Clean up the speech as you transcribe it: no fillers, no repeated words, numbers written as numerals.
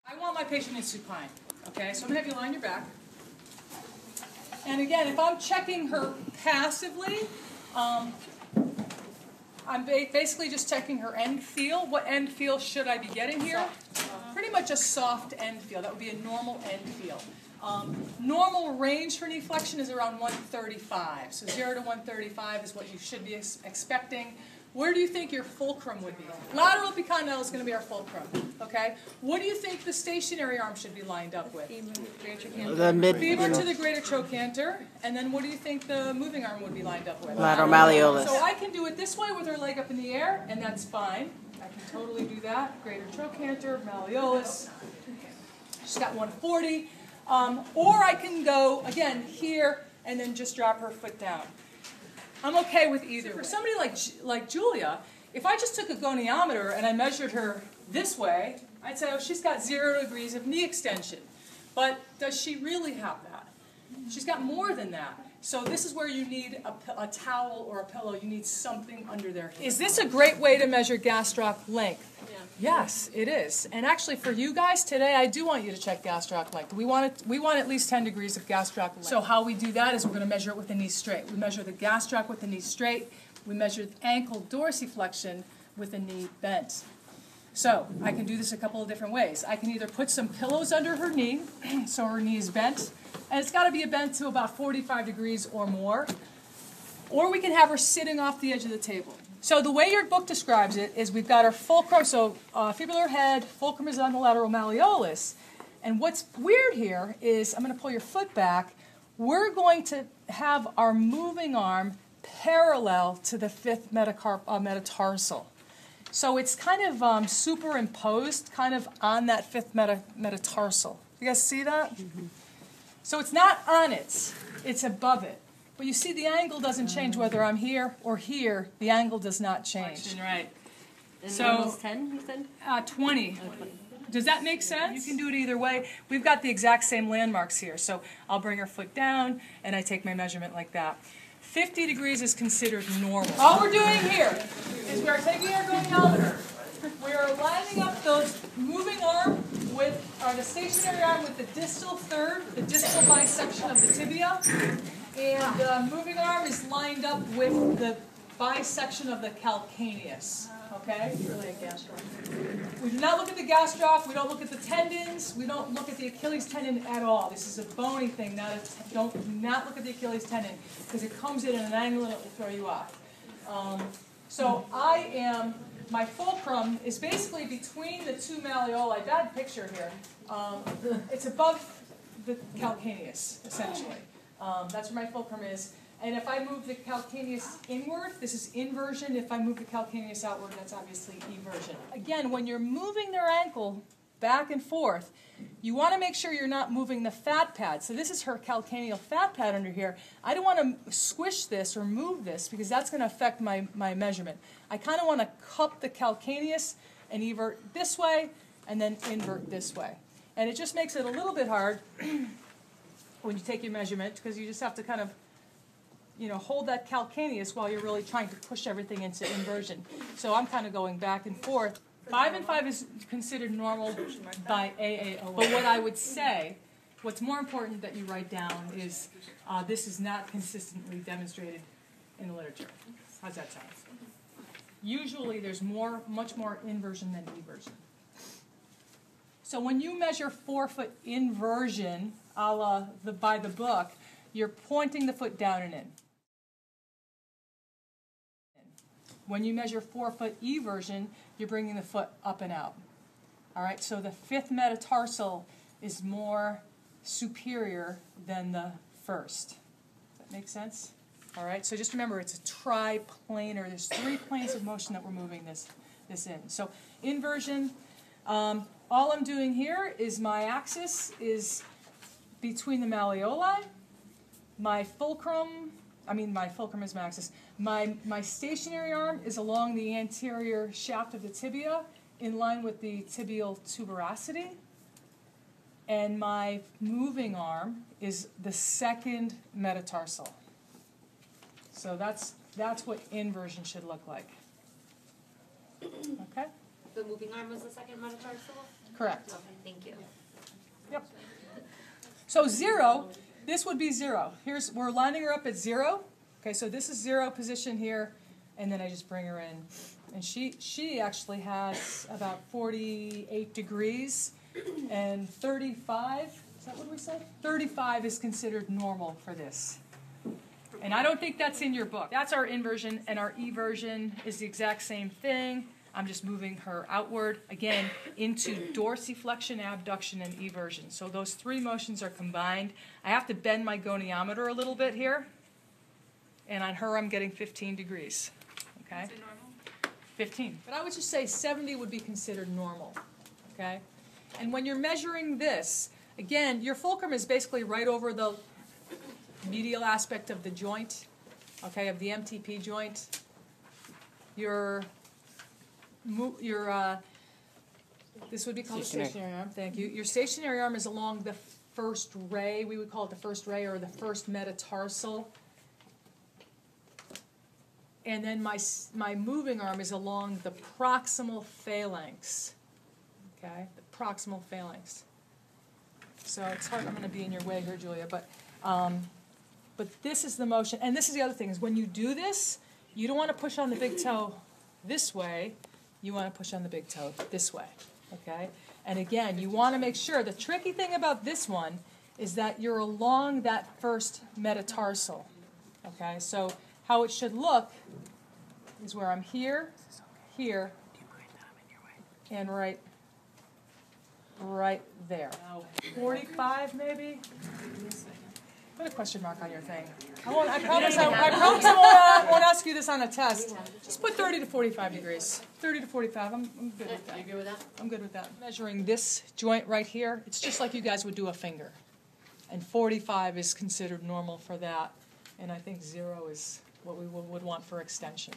I want my patient in supine, okay? So I'm going to have you lie on your back. And again, if I'm checking her passively, I'm basically just checking her end feel. What end feel should I be getting here? Pretty much a soft end feel. That would be a normal end feel. Normal range for knee flexion is around 135. So 0 to 135 is what you should be expecting. Where do you think your fulcrum would be? Lateral epicondyle is going to be our fulcrum. Okay. What do you think the stationary arm should be lined up with? Femur To the greater trochanter. And then what do you think the moving arm would be lined up with? lateral malleolus. So I can do it this way with her leg up in the air, and that's fine. I can totally do that. Greater trochanter, malleolus. She's got 140. Or I can go, again, here, and then just drop her foot down. I'm okay with either. For somebody like Julia, if I just took a goniometer and I measured her this way, I'd say, oh, she's got 0 degrees of knee extension. But does she really have that? She's got more than that. So this is where you need a towel or a pillow. You need something under there. Is this a great way to measure gastroc length? Yeah. Yes, it is. And actually, for you guys today, I do want you to check gastroc length. We want at least 10 degrees of gastroc length. So how we do that is we're going to measure it with the knee straight. We measure the gastroc with the knee straight. We measure the ankle dorsiflexion with the knee bent. So I can do this a couple of different ways. I can either put some pillows under her knee, so her knee is bent, and it's got to be bent to about 45 degrees or more, or we can have her sitting off the edge of the table. So the way your book describes it is we've got our fulcrum, so fibular head, fulcrum is on the lateral malleolus, and what's weird here is, I'm going to pull your foot back, we're going to have our moving arm parallel to the fifth metatarsal. So it's kind of superimposed kind of on that fifth metatarsal. You guys see that? Mm-hmm. So it's not on it, it's above it. But you see the angle doesn't change whether I'm here or here. The angle does not change. Right. And so almost 10, you said? 20. Does that make sense? You can do it either way. We've got the exact same landmarks here. So I'll bring her foot down, and I take my measurement like that. 50 degrees is considered normal. All we're doing here is we are taking our goniometer. We are lining up those moving arm with, or the stationary arm with the distal third, the distal bisection of the tibia. And the moving arm is lined up with the bisection of the calcaneus. Okay? Really a gastroc. We do not look at the gastroc, we don't look at the tendons, we don't look at the Achilles tendon at all. This is a bony thing, do not look at the Achilles tendon, because it comes in at an angle and it will throw you off. So my fulcrum is basically between the two malleoli. Bad picture here. It's above the calcaneus, essentially. That's where my fulcrum is. And if I move the calcaneus inward, this is inversion. If I move the calcaneus outward, that's obviously eversion. Again, when you're moving their ankle back and forth, you want to make sure you're not moving the fat pad. So this is her calcaneal fat pad under here. I don't want to squish this or move this because that's going to affect my measurement. I kind of want to cup the calcaneus and evert this way and then invert this way. And it just makes it a little bit hard when you take your measurement because you just have to kind of hold that calcaneus while you're really trying to push everything into inversion. So I'm kind of going back and forth. 5 and 5 is considered normal by AAOS. But what I would say, what's more important that you write down is this is not consistently demonstrated in the literature. How's that sound? Usually there's much more inversion than eversion. So when you measure forefoot inversion, a la by the book, you're pointing the foot down and in. When you measure forefoot eversion, you're bringing the foot up and out. All right, so the fifth metatarsal is more superior than the first. Does that make sense? All right, so just remember it's a triplanar. There's 3 planes of motion that we're moving this in. So inversion, all I'm doing here is my axis is between the malleoli. My fulcrum is my axis. My stationary arm is along the anterior shaft of the tibia in line with the tibial tuberosity. And my moving arm is the second metatarsal. So that's what inversion should look like. Okay? the moving arm was the second metatarsal? Correct. Okay, thank you. Yep. So 0, this would be 0. We're lining her up at 0. Okay, so this is 0 position here, and then I just bring her in. And she actually has about 48 degrees, and 35, is that what we said? 35 is considered normal for this. And I don't think that's in your book. That's our inversion, and our eversion is the exact same thing. I'm just moving her outward, again, into dorsiflexion, abduction, and eversion. So those 3 motions are combined. I have to bend my goniometer a little bit here. And on her, I'm getting 15 degrees. Okay? 15. But I would just say 70 would be considered normal. Okay? And when you're measuring this, again, your fulcrum is basically right over the medial aspect of the joint, okay, of the MTP joint. This would be called a stationary arm, thank you. Your stationary arm is along the first ray, we would call it the first ray or the first metatarsal. And then my moving arm is along the proximal phalanx, okay, the proximal phalanx. So it's hard, I'm going to be in your way here, Julia, but this is the motion, and this is the other thing, is when you do this, you don't want to push on the big toe this way, you want to push on the big toe this way, okay? And again, you want to make sure, the tricky thing about this one is that you're along that first metatarsal, okay? So how it should look is where I'm here, here, and right there. 45 maybe? Put a question mark on your thing. I promise I won't ask you this on a test. Just put 30 to 45 degrees. 30 to 45. I'm good with that. You agree with that? I'm good with that. Measuring this joint right here, it's just like you guys would do a finger. And 45 is considered normal for that. And I think 0 is what we would want for extension.